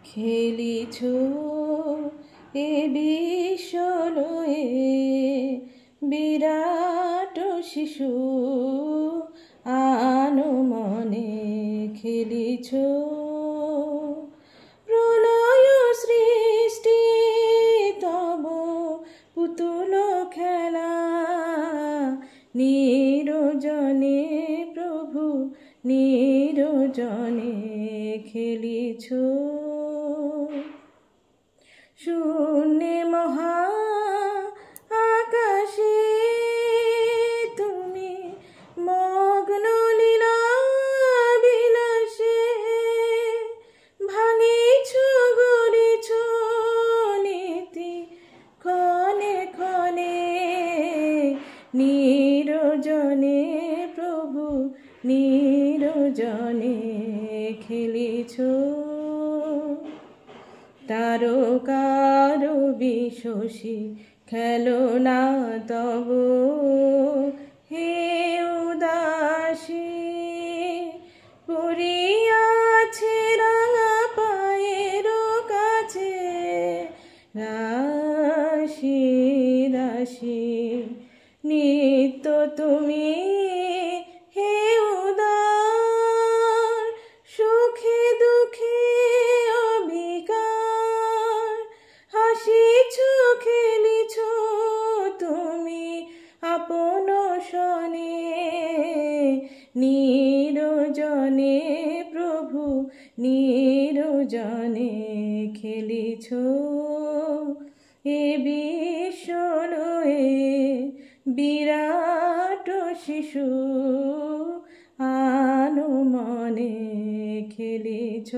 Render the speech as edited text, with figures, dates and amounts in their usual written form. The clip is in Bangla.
খেলিছ এ বিশ্বলয়ে বিরাট শিশু আনমনে খেলিছ প্রলয় সৃষ্টি তব পুতুল খেলা নিরজনে প্রভু নিরজনে খেলিছ শূন্যে মহা আকাশে তুমি মগ্ন লীলা বিলাসে ভাঙিছ গড়িছ নীতি ক্ষণে ক্ষণে নিরজনে প্রভু নিরজনে খেলিছ তারকার বিশোষী খেলনা তব হে উদাসী পড়িয়াছে রাঙা পায়ের কাছে রাশি রাশি নিত্য তুমি হে উদার সুখে দুঃখে অবিকার হাসিছ খেলিছ তুমি আপন শনে নিরজনে প্রভু নিরজনে খেলিছ এ বিশ্বলয়ে বিরাট শিশু আনমনে খেলিছ।